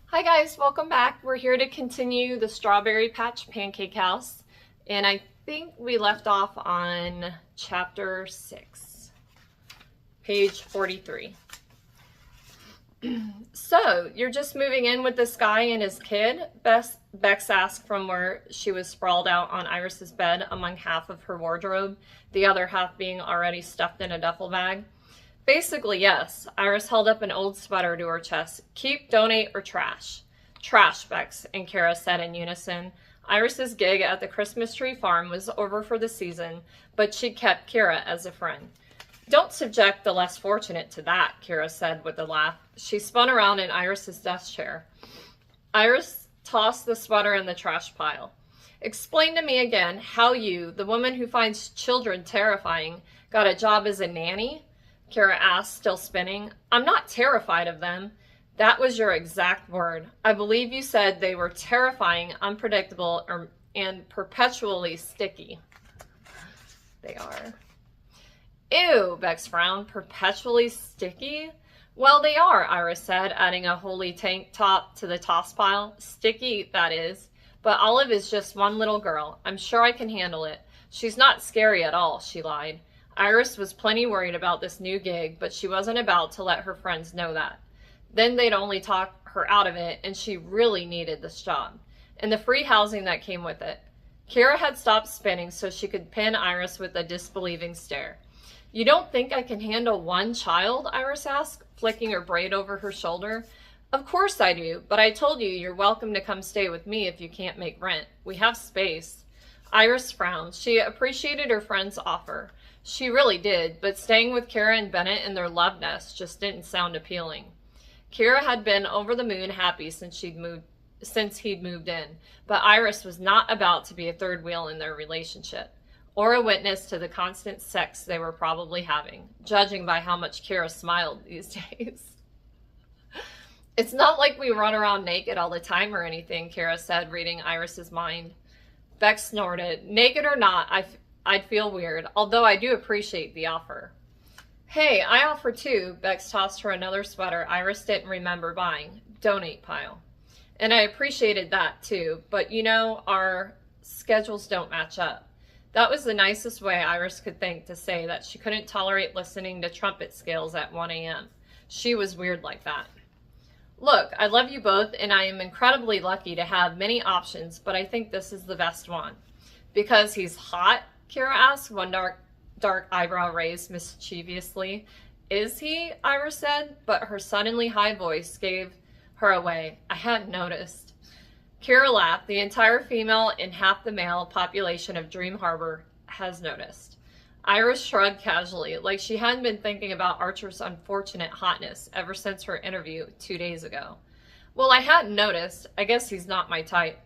Hi guys, welcome back. We're here to continue the Strawberry Patch Pancake House, and I think we left off on chapter 6, page 43. So, you're just moving in with this guy and his kid? Bex asked from where she was sprawled out on Iris's bed among half of her wardrobe, the other half being already stuffed in a duffel bag. Basically, yes. Iris held up an old sweater to her chest. Keep, donate, or trash? Trash, Bex and Kara said in unison. Iris's gig at the Christmas tree farm was over for the season, but she kept Kara as a friend. Don't subject the less fortunate to that, Kara said with a laugh. She spun around in Iris's desk chair. Iris tossed the sweater in the trash pile. Explain to me again how you, the woman who finds children terrifying, got a job as a nanny? Kara asked, still spinning. I'm not terrified of them. That was your exact word. I believe you said they were terrifying, unpredictable, and perpetually sticky. They are. Ew, Bex frowned. Perpetually sticky? Well, they are, Iris said, adding a holy tank top to the toss pile. Sticky, that is. But Olive is just one little girl. I'm sure I can handle it. She's not scary at all, she lied. Iris was plenty worried about this new gig, but she wasn't about to let her friends know that. Then they'd only talk her out of it, and she really needed this job, and the free housing that came with it. Kara had stopped spinning so she could pin Iris with a disbelieving stare. You don't think I can handle one child? Iris asked, flicking her braid over her shoulder. Of course I do, but I told you you're welcome to come stay with me if you can't make rent. We have space. Iris frowned. She appreciated her friend's offer. She really did, but staying with Kara and Bennett in their love nest just didn't sound appealing. Kara had been over the moon happy since he'd moved in, but Iris was not about to be a third wheel in their relationship, or a witness to the constant sex they were probably having, judging by how much Kara smiled these days. It's not like we run around naked all the time or anything, Kara said, reading Iris's mind. Bex snorted. Naked or not, I'd feel weird, although I do appreciate the offer. Hey, I offer too. Bex tossed her another sweater Iris didn't remember buying. Donate pile. And I appreciated that too, but you know, our schedules don't match up. That was the nicest way Iris could think to say that she couldn't tolerate listening to trumpet scales at 1 a.m. She was weird like that. Look, I love you both, and I am incredibly lucky to have many options, but I think this is the best one. Because he's hot? Kara asked, one dark eyebrow raised mischievously. Is he? Iris said, but her suddenly high voice gave her away. I hadn't noticed. Kara laughed. The entire female and half the male population of Dream Harbor has noticed. Iris shrugged casually, like she hadn't been thinking about Archer's unfortunate hotness ever since her interview 2 days ago. Well, I hadn't noticed. I guess he's not my type.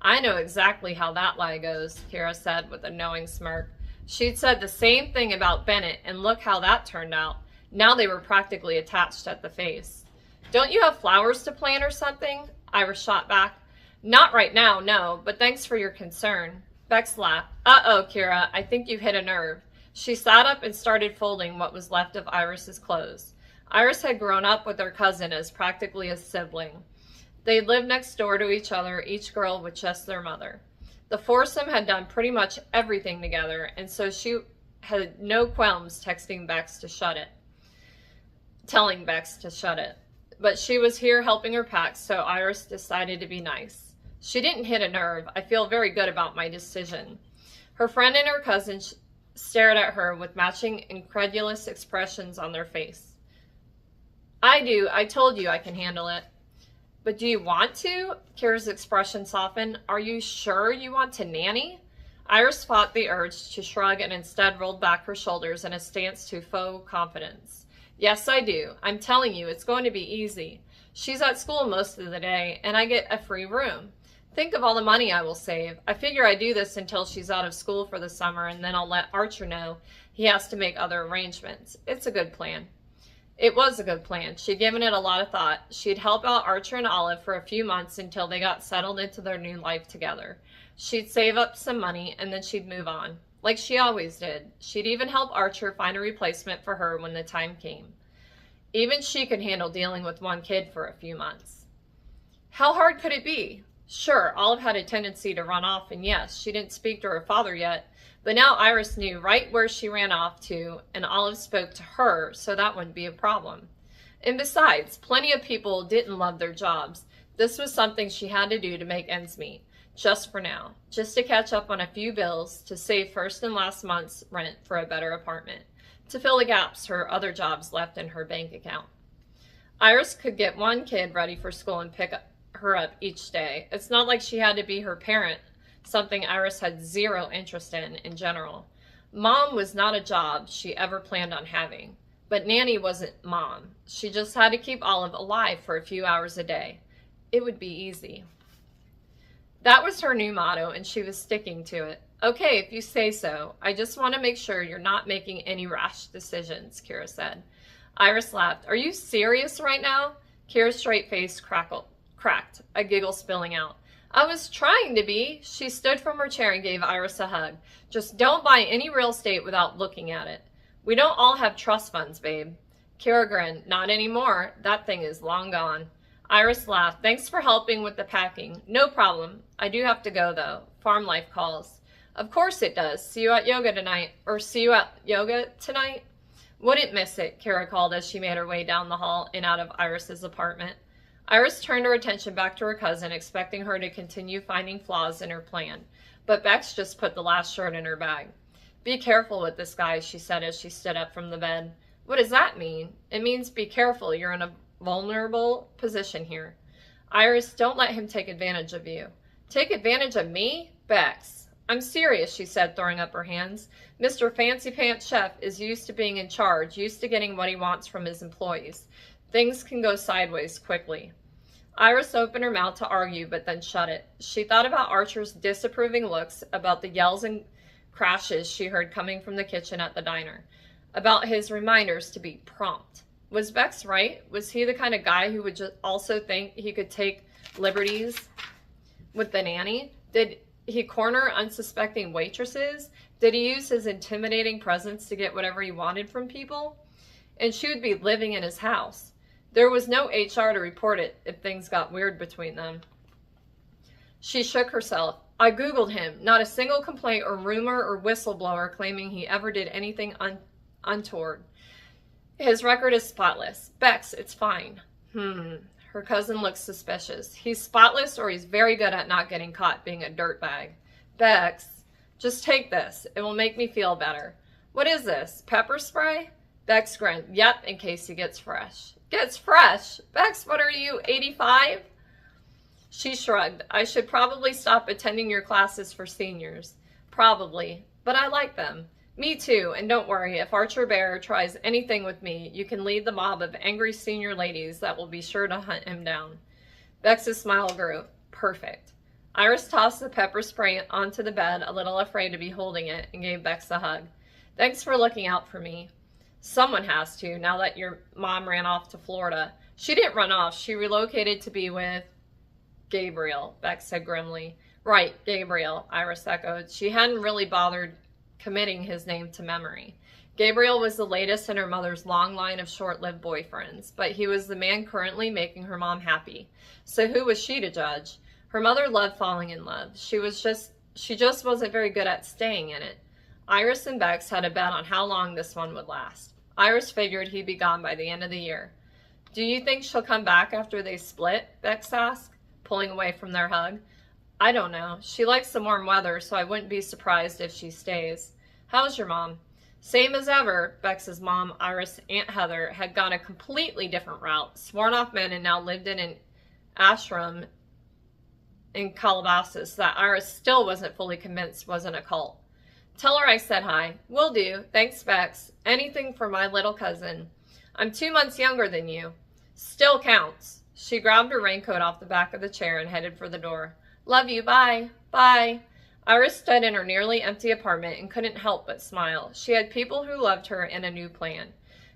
I know exactly how that lie goes, Kara said with a knowing smirk. She'd said the same thing about Bennett, and look how that turned out. Now they were practically attached at the face. Don't you have flowers to plant or something? Iris shot back. Not right now, no, but thanks for your concern. Bex laughed. Uh-oh, Kara, I think you hit a nerve. She sat up and started folding what was left of Iris's clothes. Iris had grown up with her cousin as practically a sibling. They lived next door to each other, each girl with just their mother. The foursome had done pretty much everything together, and so she had no qualms telling Bex to shut it. But she was here helping her pack, so Iris decided to be nice. She didn't hit a nerve. I feel very good about my decision. Her friend and her cousin stared at her with matching incredulous expressions on their face. I do. I told you I can handle it. But do you want to? Kara's expression softened. Are you sure you want to nanny? Iris fought the urge to shrug and instead rolled back her shoulders in a stance to faux confidence. Yes, I do. I'm telling you, it's going to be easy. She's at school most of the day, and I get a free room. Think of all the money I will save. I figure I do this until she's out of school for the summer, and then I'll let Archer know he has to make other arrangements. It's a good plan. It was a good plan. She'd given it a lot of thought. She'd help out Archer and Olive for a few months until they got settled into their new life together. She'd save up some money, and then she'd move on. Like she always did. She'd even help Archer find a replacement for her when the time came. Even she could handle dealing with one kid for a few months. How hard could it be? Sure, Olive had a tendency to run off, and yes, she didn't speak to her father yet, but now Iris knew right where she ran off to, and Olive spoke to her, so that wouldn't be a problem. And besides, plenty of people didn't love their jobs. This was something she had to do to make ends meet, just for now, just to catch up on a few bills, to save first and last month's rent for a better apartment, to fill the gaps her other jobs left in her bank account. Iris could get one kid ready for school and pick her up each day. It's not like she had to be her parent, something Iris had zero interest in general. Mom was not a job she ever planned on having, but nanny wasn't mom. She just had to keep Olive alive for a few hours a day. It would be easy. That was her new motto, and she was sticking to it. Okay, if you say so. I just want to make sure you're not making any rash decisions, Kira said. Iris laughed. Are you serious right now? Kira's straight face cracked, a giggle spilling out. I was trying to be. She stood from her chair and gave Iris a hug. Just don't buy any real estate without looking at it. We don't all have trust funds, babe. Kira grinned. Not anymore. That thing is long gone. Iris laughed. Thanks for helping with the packing. No problem. I do have to go, though. Farm life calls. Of course it does. See you at yoga tonight. Or see you at yoga tonight? Wouldn't miss it, Kira called as she made her way down the hall and out of Iris's apartment. Iris turned her attention back to her cousin, expecting her to continue finding flaws in her plan. But Bex just put the last shirt in her bag. Be careful with this guy, she said as she stood up from the bed. What does that mean? It means be careful. You're in a vulnerable position here. Iris, don't let him take advantage of you. Take advantage of me? Bex. I'm serious, she said, throwing up her hands. Mr. Fancy Pants Chef is used to being in charge, used to getting what he wants from his employees. Things can go sideways quickly. Iris opened her mouth to argue, but then shut it. She thought about Archer's disapproving looks, about the yells and crashes she heard coming from the kitchen at the diner, about his reminders to be prompt. Was Bex right? Was he the kind of guy who would just also think he could take liberties with the nanny? Did he corner unsuspecting waitresses? Did he use his intimidating presence to get whatever he wanted from people? And she would be living in his house. There was no HR to report it if things got weird between them. She shook herself. I Googled him. Not a single complaint or rumor or whistleblower claiming he ever did anything untoward. His record is spotless. Bex, it's fine. Her cousin looks suspicious. He's spotless or he's very good at not getting caught being a dirtbag. Bex, just take this. It will make me feel better. What is this? Pepper spray? Bex grinned. Yep, in case he gets fresh. Gets fresh? Bex, what are you, 85? She shrugged. I should probably stop attending your classes for seniors. Probably. But I like them. Me too, and don't worry, if Archer Bear tries anything with me, you can lead the mob of angry senior ladies that will be sure to hunt him down. Bex's smile grew. Perfect. Iris tossed the pepper spray onto the bed, a little afraid to be holding it, and gave Bex a hug. Thanks for looking out for me. Someone has to, now that your mom ran off to Florida. She didn't run off. She relocated to be with Gabriel, Bex said grimly. Right, Gabriel, Iris echoed. She hadn't really bothered committing his name to memory. Gabriel was the latest in her mother's long line of short-lived boyfriends, but he was the man currently making her mom happy. So who was she to judge? Her mother loved falling in love. She just wasn't very good at staying in it. Iris and Bex had a bet on how long this one would last. Iris figured he'd be gone by the end of the year. Do you think she'll come back after they split? Bex asked, pulling away from their hug. I don't know. She likes the warm weather, so I wouldn't be surprised if she stays. How's your mom? Same as ever. Bex's mom, Iris' Aunt Heather, had gone a completely different route, sworn off men, and now lived in an ashram in Calabasas that Iris still wasn't fully convinced wasn't a cult. Tell her I said hi. Will do. Thanks, Bex. Anything for my little cousin. I'm 2 months younger than you. Still counts. She grabbed her raincoat off the back of the chair and headed for the door. Love you. Bye. Bye. Iris stood in her nearly empty apartment and couldn't help but smile. She had people who loved her and a new plan.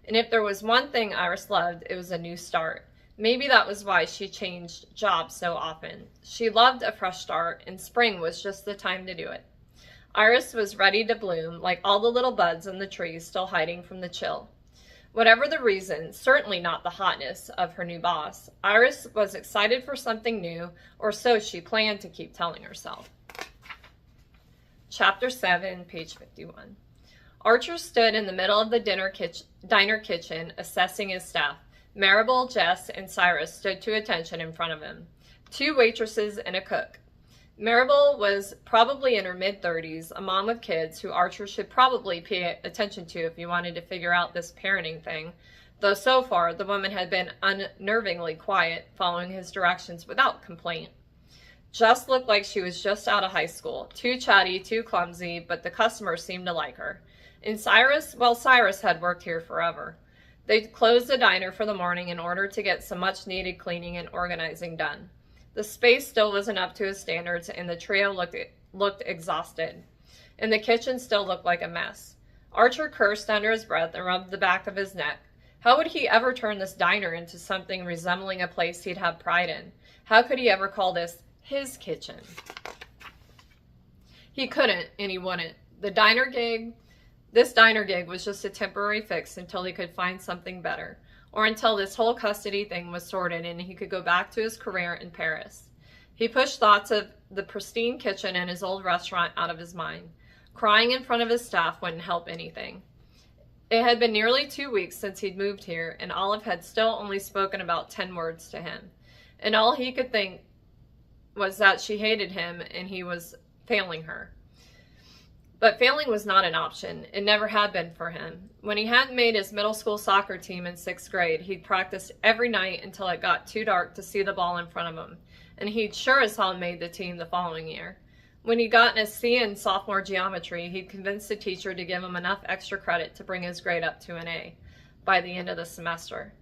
And if there was one thing Iris loved, it was a new start. Maybe that was why she changed jobs so often. She loved a fresh start, and spring was just the time to do it. Iris was ready to bloom, like all the little buds on the trees still hiding from the chill. Whatever the reason, certainly not the hotness of her new boss, Iris was excited for something new, or so she planned to keep telling herself. Chapter 7, page 51. Archer stood in the middle of the diner kitchen, assessing his staff. Maribel, Jess, and Cyrus stood to attention in front of him. 2 waitresses and a cook. Maribel was probably in her mid-30s, a mom of kids who Archer should probably pay attention to if he wanted to figure out this parenting thing, though so far the woman had been unnervingly quiet, following his directions without complaint. Jess looked like she was just out of high school, too chatty, too clumsy, but the customers seemed to like her. And Cyrus, well, Cyrus had worked here forever. They closed the diner for the morning in order to get some much-needed cleaning and organizing done. The space still wasn't up to his standards, and the trio looked exhausted. And the kitchen still looked like a mess. Archer cursed under his breath and rubbed the back of his neck. How would he ever turn this diner into something resembling a place he'd have pride in? How could he ever call this his kitchen? He couldn't, and he wouldn't. This diner gig was just a temporary fix until he could find something better, or until this whole custody thing was sorted and he could go back to his career in Paris. He pushed thoughts of the pristine kitchen and his old restaurant out of his mind. Crying in front of his staff wouldn't help anything. It had been nearly 2 weeks since he'd moved here, and Olive had still only spoken about 10 words to him. And all he could think was that she hated him and he was failing her. But failing was not an option. It never had been for him. When he hadn't made his middle school soccer team in 6th grade, he'd practiced every night until it got too dark to see the ball in front of him. And he'd sure as hell made the team the following year. When he'd gotten a C in sophomore geometry, he'd convinced the teacher to give him enough extra credit to bring his grade up to an A by the end of the semester.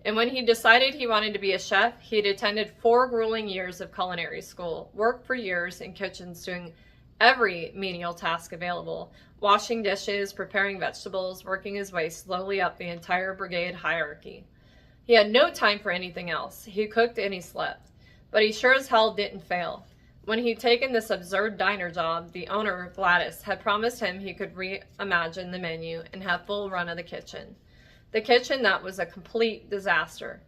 And when he decided he wanted to be a chef, he'd attended 4 grueling years of culinary school, worked for years in kitchens doing every menial task available, washing dishes, preparing vegetables, working his way slowly up the entire brigade hierarchy. He had no time for anything else. He cooked and he slept. But he sure as hell didn't fail. When he'd taken this absurd diner job, the owner, Gladys, had promised him he could reimagine the menu and have full run of the kitchen. The kitchen that was a complete disaster.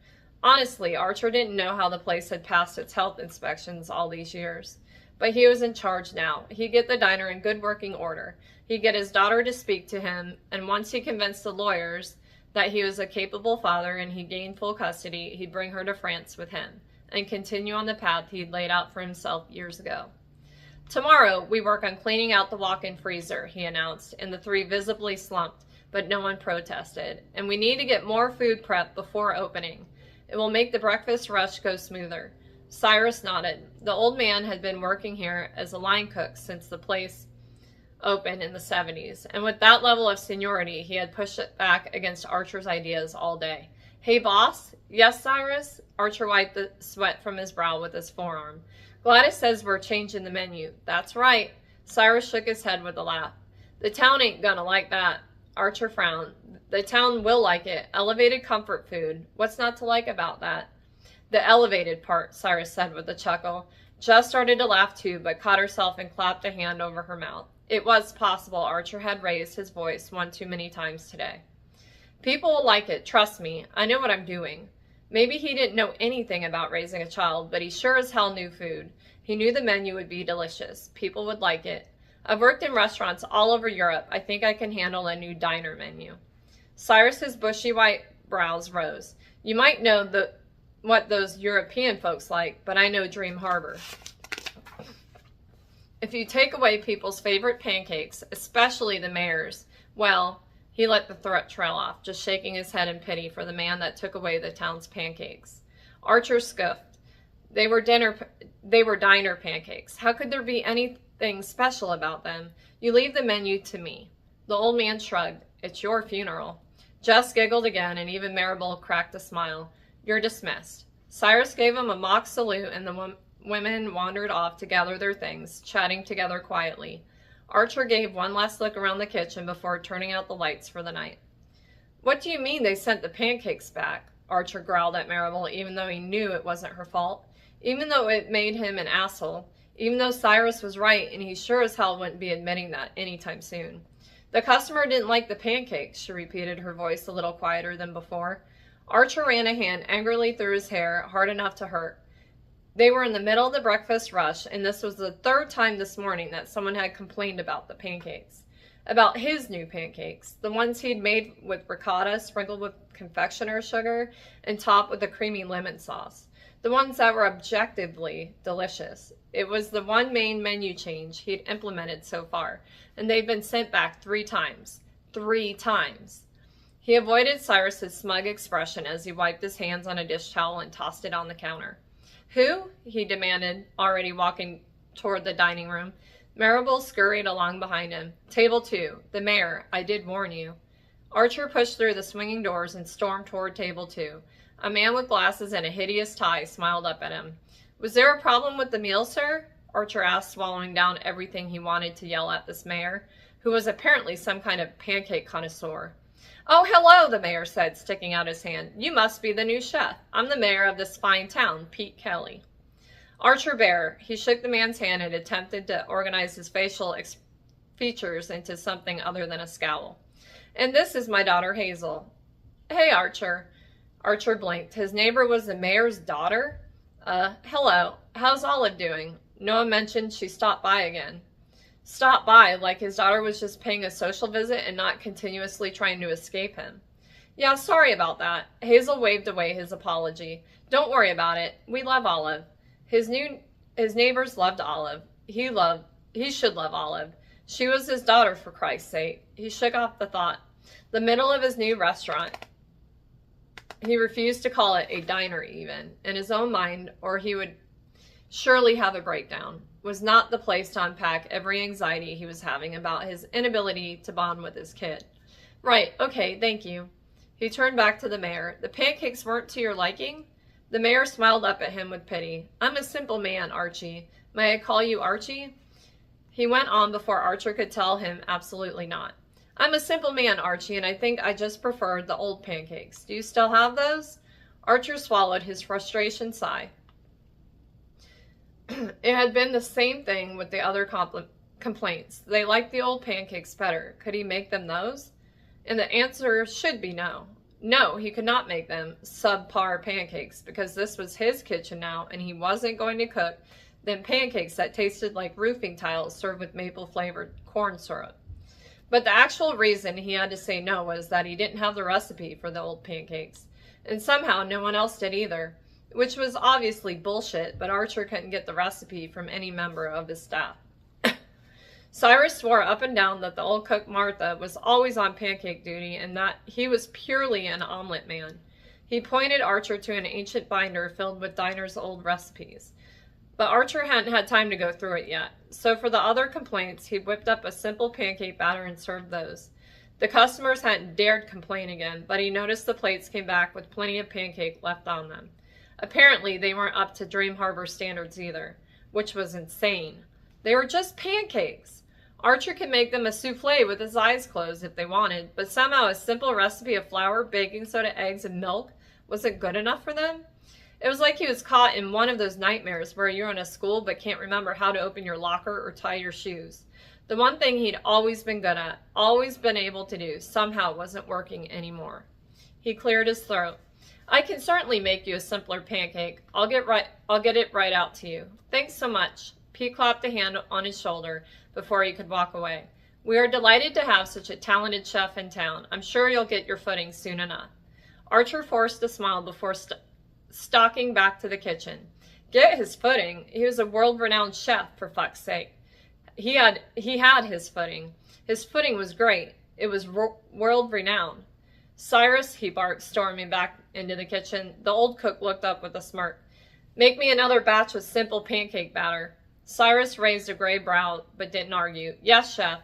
Honestly, Archer didn't know how the place had passed its health inspections all these years. But he was in charge now. He'd get the diner in good working order. He'd get his daughter to speak to him, and once he convinced the lawyers that he was a capable father and he gained full custody, he'd bring her to France with him and continue on the path he'd laid out for himself years ago. Tomorrow, we work on cleaning out the walk-in freezer, he announced, and the 3 visibly slumped, but no one protested. And we need to get more food prep before opening. It will make the breakfast rush go smoother. Cyrus nodded. The old man had been working here as a line cook since the place opened in the 70s, and with that level of seniority, he had pushed it back against Archer's ideas all day. Hey, boss? Yes, Cyrus? Archer wiped the sweat from his brow with his forearm. Gladys says we're changing the menu. That's right. Cyrus shook his head with a laugh. The town ain't gonna like that. Archer frowned. The town will like it. Elevated comfort food. What's not to like about that? The elevated part, Cyrus said with a chuckle. Jess started to laugh too, but caught herself and clapped a hand over her mouth. It was possible Archer had raised his voice one too many times today. People will like it, trust me. I know what I'm doing. Maybe he didn't know anything about raising a child, but he sure as hell knew food. He knew the menu would be delicious. People would like it. I've worked in restaurants all over Europe. I think I can handle a new diner menu. Cyrus's bushy white brows rose. You might know what those European folks like, but I know Dream Harbor. If you take away people's favorite pancakes, especially the mayor's, well, he let the threat trail off, just shaking his head in pity for the man that took away the town's pancakes. Archer scoffed. They were diner pancakes. How could there be anything special about them? You leave the menu to me. The old man shrugged. It's your funeral. Jess giggled again, and even Maribel cracked a smile. You're dismissed. Cyrus gave him a mock salute, and the women wandered off to gather their things, chatting together quietly. Archer gave one last look around the kitchen before turning out the lights for the night. What do you mean they sent the pancakes back? Archer growled at Maribel, even though he knew it wasn't her fault. Even though it made him an asshole. Even though Cyrus was right, and he sure as hell wouldn't be admitting that anytime soon. The customer didn't like the pancakes, she repeated, her voice a little quieter than before. Archer ran a hand angrily through his hair, hard enough to hurt. They were in the middle of the breakfast rush, and this was the third time this morning that someone had complained about the pancakes. About his new pancakes, the ones he'd made with ricotta sprinkled with confectioner's sugar and topped with a creamy lemon sauce. The ones that were objectively delicious. It was the one main menu change he'd implemented so far, and they'd been sent back 3 times. 3 times. He avoided Cyrus's smug expression as he wiped his hands on a dish towel and tossed it on the counter. Who? He demanded, already walking toward the dining room. Marable scurried along behind him. Table 2. The mayor. I did warn you. Archer pushed through the swinging doors and stormed toward table 2. A man with glasses and a hideous tie smiled up at him. Was there a problem with the meal, sir? Archer asked, swallowing down everything he wanted to yell at this mayor, who was apparently some kind of pancake connoisseur. Oh, hello, the mayor said, sticking out his hand. You must be the new chef. I'm the mayor of this fine town, Pete Kelly. Archer Bear. He shook the man's hand and attempted to organize his facial features into something other than a scowl. And this is my daughter, Hazel. Hey, Archer. Archer blinked. His neighbor was the mayor's daughter? Hello. How's Olive doing? Noah mentioned she stopped by again. Stopped by, like his daughter was just paying a social visit and not continuously trying to escape him. Yeah, sorry about that. Hazel waved away his apology. Don't worry about it. We love Olive. His neighbors loved Olive. He should love Olive. She was his daughter, for Christ's sake. He shook off the thought. The middle of his new restaurant. He refused to call it a diner even, in his own mind, or he would surely have a breakdown, was not the place to unpack every anxiety he was having about his inability to bond with his kid. Right, okay, thank you. He turned back to the mayor. The pancakes weren't to your liking? The mayor smiled up at him with pity. I'm a simple man, Archie. May I call you Archie? He went on before Archer could tell him absolutely not. I'm a simple man, Archie, and I think I just preferred the old pancakes. Do you still have those? Archer swallowed his frustration sigh. It had been the same thing with the other complaints. They liked the old pancakes better. Could he make them those? And the answer should be no. No, he could not make them subpar pancakes because this was his kitchen now and he wasn't going to cook them pancakes that tasted like roofing tiles served with maple-flavored corn syrup. But the actual reason he had to say no was that he didn't have the recipe for the old pancakes. And somehow no one else did either, which was obviously bullshit, but Archer couldn't get the recipe from any member of his staff. Cyrus swore up and down that the old cook Martha was always on pancake duty and that he was purely an omelet man. He pointed Archer to an ancient binder filled with Diner's old recipes. But Archer hadn't had time to go through it yet, so for the other complaints, he whipped up a simple pancake batter and served those. The customers hadn't dared complain again, but he noticed the plates came back with plenty of pancake left on them. Apparently, they weren't up to Dream Harbor standards either, which was insane. They were just pancakes. Archer could make them a souffle with his eyes closed if they wanted, but somehow a simple recipe of flour, baking soda, eggs, and milk wasn't good enough for them. It was like he was caught in one of those nightmares where you're in a school but can't remember how to open your locker or tie your shoes. The one thing he'd always been good at, always been able to do, somehow wasn't working anymore. He cleared his throat. I can certainly make you a simpler pancake. I'll get it right out to you. Thanks so much. Pete clapped a hand on his shoulder before he could walk away. We are delighted to have such a talented chef in town. I'm sure you'll get your footing soon enough. Archer forced a smile before stalking back to the kitchen. Get his footing? He was a world-renowned chef, for fuck's sake. He had his footing. His footing was great. It was world-renowned. Cyrus, he barked, storming back into the kitchen. The old cook looked up with a smirk. Make me another batch of simple pancake batter. Cyrus raised a gray brow, but didn't argue. Yes, chef.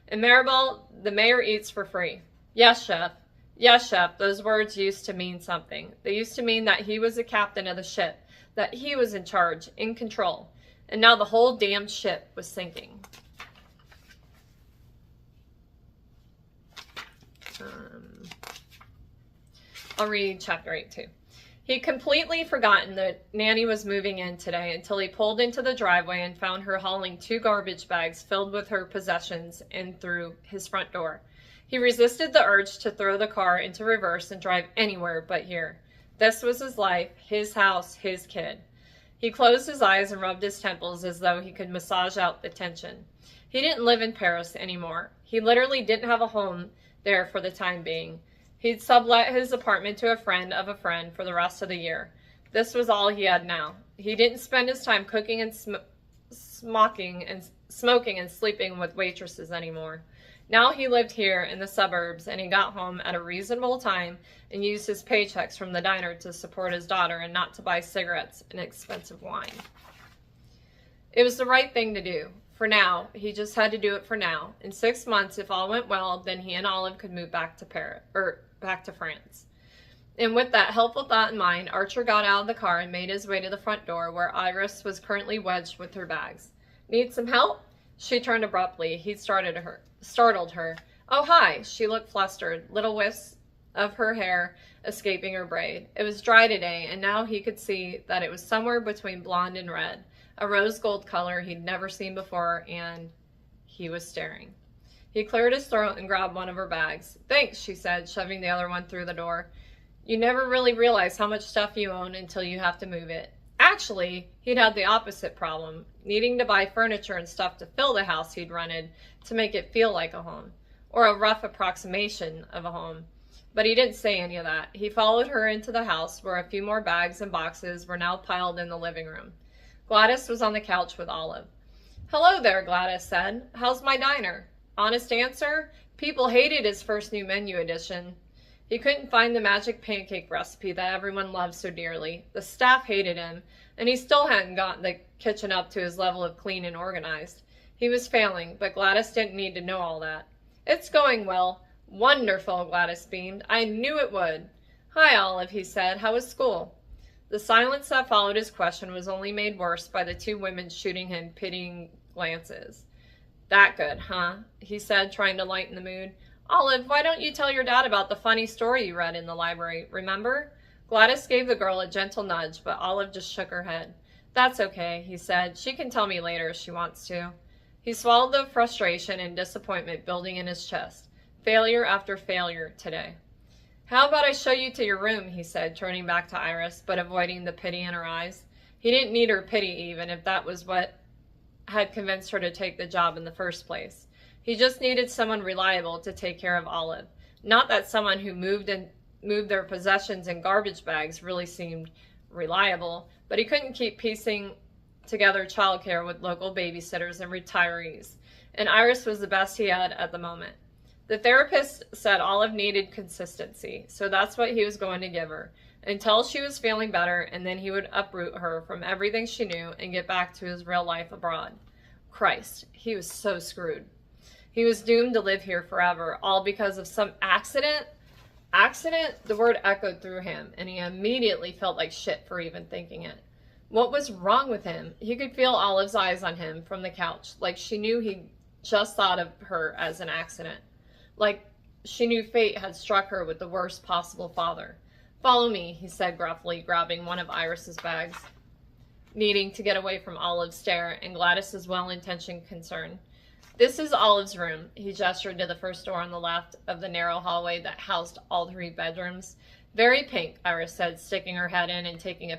And Maribel, the mayor eats for free. Yes, chef. Yes, chef. Those words used to mean something. They used to mean that he was the captain of the ship, that he was in charge, in control. And now the whole damn ship was sinking. I'll read chapter 8 too. He'd completely forgotten that Nanny was moving in today until he pulled into the driveway and found her hauling 2 garbage bags filled with her possessions in through his front door. He resisted the urge to throw the car into reverse and drive anywhere but here. This was his life, his house, his kid. He closed his eyes and rubbed his temples as though he could massage out the tension. He didn't live in Paris anymore. He literally didn't have a home there for the time being. He'd sublet his apartment to a friend of a friend for the rest of the year. This was all he had now. He didn't spend his time cooking and smoking and sleeping with waitresses anymore. Now he lived here in the suburbs, and he got home at a reasonable time and used his paychecks from the diner to support his daughter and not to buy cigarettes and expensive wine. It was the right thing to do. For now, he just had to do it for now. In 6 months, if all went well, then he and Olive could move back to France. And with that helpful thought in mind, Archer got out of the car and made his way to the front door where Iris was currently wedged with her bags. Need some help? She turned abruptly. He startled her. Oh, hi. She looked flustered, little wisps of her hair escaping her braid. It was dry today, and now he could see that it was somewhere between blonde and red, a rose gold color he'd never seen before, and he was staring. He cleared his throat and grabbed one of her bags. Thanks, she said, shoving the other one through the door. You never really realize how much stuff you own until you have to move it. Actually, he'd had the opposite problem, needing to buy furniture and stuff to fill the house he'd rented to make it feel like a home, or a rough approximation of a home. But he didn't say any of that. He followed her into the house where a few more bags and boxes were now piled in the living room. Gladys was on the couch with Olive. Hello there, Gladys said. How's my diner? Honest answer? People hated his first new menu addition. He couldn't find the magic pancake recipe that everyone loved so dearly. The staff hated him, and he still hadn't gotten the kitchen up to his level of clean and organized. He was failing, but Gladys didn't need to know all that. It's going well. Wonderful, Gladys beamed. I knew it would. Hi, Olive, he said. How was school? The silence that followed his question was only made worse by the 2 women shooting him pitying glances. That good, huh? He said, trying to lighten the mood. Olive, why don't you tell your dad about the funny story you read in the library, remember? Gladys gave the girl a gentle nudge, but Olive just shook her head. That's okay, he said. She can tell me later if she wants to. He swallowed the frustration and disappointment building in his chest. Failure after failure today. How about I show you to your room, he said, turning back to Iris, but avoiding the pity in her eyes. He didn't need her pity even, if that was what had convinced her to take the job in the first place. He just needed someone reliable to take care of Olive. Not that someone who moved their possessions in garbage bags really seemed reliable, but he couldn't keep piecing together childcare with local babysitters and retirees, and Iris was the best he had at the moment. The therapist said Olive needed consistency, so that's what he was going to give her, until she was feeling better, and then he would uproot her from everything she knew and get back to his real life abroad. Christ, he was so screwed. He was doomed to live here forever, all because of some accident. Accident? The word echoed through him, and he immediately felt like shit for even thinking it. What was wrong with him? He could feel Olive's eyes on him from the couch, like she knew he just thought of her as an accident. Like she knew fate had struck her with the worst possible father. Follow me, he said gruffly, grabbing one of Iris's bags, needing to get away from Olive's stare and Gladys's well-intentioned concern. This is Olive's room. He gestured to the first door on the left of the narrow hallway that housed all 3 bedrooms. Very pink, Iris said, sticking her head in and taking a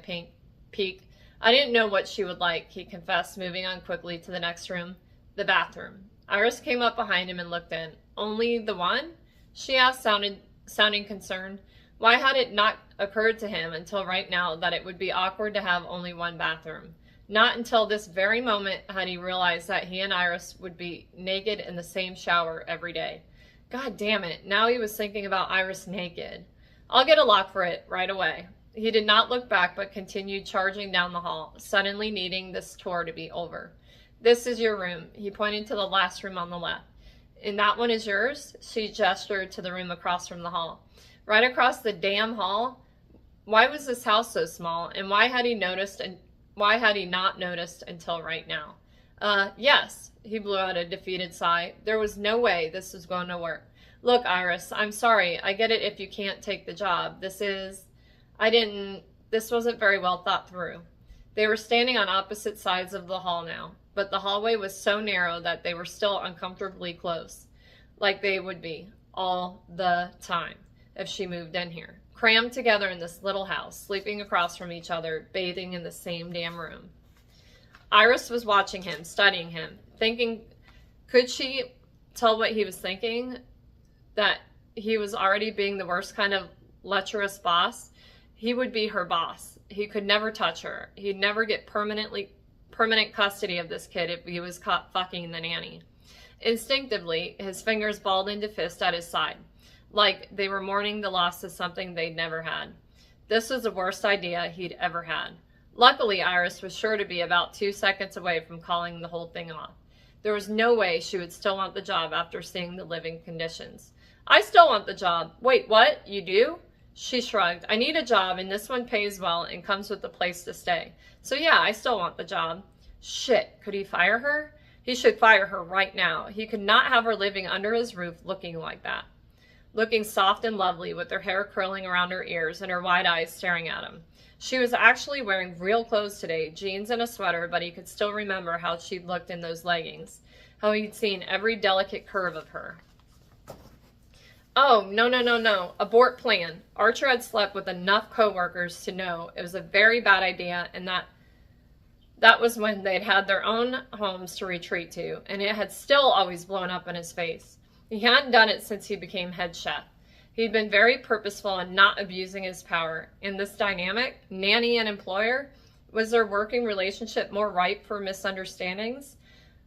peek. I didn't know what she would like, he confessed, moving on quickly to the next room, the bathroom. Iris came up behind him and looked in. Only the one? She asked, sounding concerned. Why had it not occurred to him until right now that it would be awkward to have only one bathroom? Not until this very moment had he realized that he and Iris would be naked in the same shower every day. God damn it, now he was thinking about Iris naked. I'll get a lock for it right away. He did not look back but continued charging down the hall, suddenly needing this tour to be over. This is your room. He pointed to the last room on the left. And that one is yours? She gestured to the room across from the hall. Right across the damn hall? Why was this house so small, and why had he not noticed until right now? Yes, he blew out a defeated sigh. There was no way this was going to work. Look, Iris, I'm sorry. I get it if you can't take the job. I didn't This wasn't very well thought through. They were standing on opposite sides of the hall now, but the hallway was so narrow that they were still uncomfortably close, like they would be all the time if she moved in here. Crammed together in this little house, sleeping across from each other, bathing in the same damn room. Iris was watching him, studying him, thinking, could she tell what he was thinking? That he was already being the worst kind of lecherous boss? He would be her boss. He could never touch her. He'd never get permanent custody of this kid if he was caught fucking the nanny. Instinctively, his fingers balled into fist at his side, like they were mourning the loss of something they'd never had. This was the worst idea he'd ever had. Luckily, Iris was sure to be about 2 seconds away from calling the whole thing off. There was no way she would still want the job after seeing the living conditions. I still want the job. Wait, what? You do? She shrugged. I need a job, and this one pays well and comes with a place to stay. So yeah, I still want the job. Shit, could he fire her? He should fire her right now. He could not have her living under his roof looking like that. Looking soft and lovely with her hair curling around her ears and her wide eyes staring at him. She was actually wearing real clothes today, jeans and a sweater, but he could still remember how she'd looked in those leggings, how he'd seen every delicate curve of her. Oh, no. Abort plan. Archer had slept with enough coworkers to know it was a very bad idea, and that was when they'd had their own homes to retreat to, and it had still always blown up in his face. He hadn't done it since he became head chef. He'd been very purposeful in not abusing his power. In this dynamic, nanny and employer, was their working relationship more ripe for misunderstandings?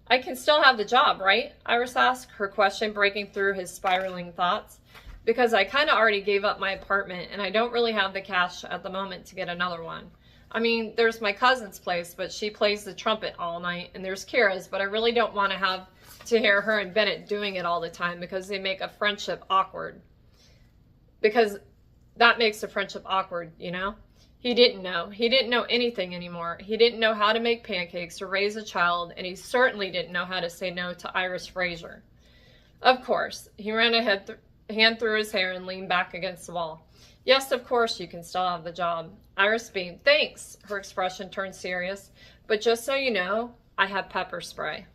I can still have the job, right? Iris asked, her question breaking through his spiraling thoughts. Because I kind of already gave up my apartment, and I don't really have the cash at the moment to get another one. I mean, there's my cousin's place, but she plays the trumpet all night, and there's Kira's, but I really don't want to have to hear her and Bennett doing it all the time because they make a friendship awkward. Because that makes a friendship awkward, you know? He didn't know. He didn't know anything anymore. He didn't know how to make pancakes or raise a child, and he certainly didn't know how to say no to Iris Fraser. Of course, he ran a hand through his hair and leaned back against the wall. Yes, of course you can still have the job. Iris beamed. Thanks. Her expression turned serious. But just so you know, I have pepper spray.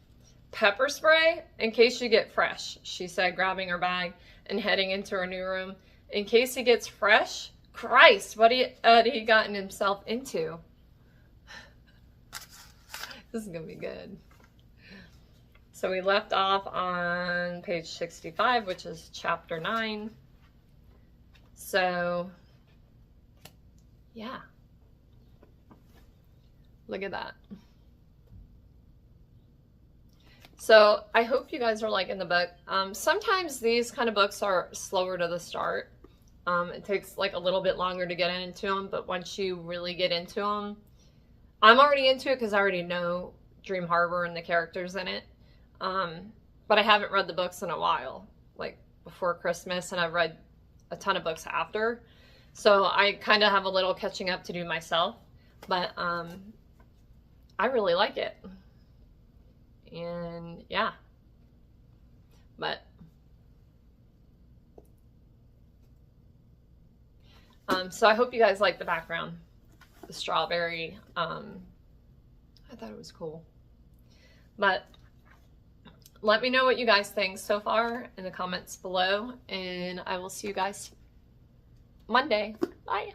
Pepper spray? In case you get fresh, she said, grabbing her bag and heading into her new room. In case he gets fresh? Christ, what had he gotten himself into? This is going to be good. So we left off on page 65, which is chapter 9. So, yeah. Look at that. So I hope you guys are liking the book. Sometimes these kind of books are slower to the start. It takes like a little bit longer to get into them, but once you really get into them, I'm already into it because I already know Dream Harbor and the characters in it. But I haven't read the books in a while, like before Christmas, and I've read a ton of books after. So I kind of have a little catching up to do myself, but I really like it. And yeah, but so I hope you guys like the background, the strawberry. I thought it was cool, but let me know what you guys think so far in the comments below, and I will see you guys Monday. Bye.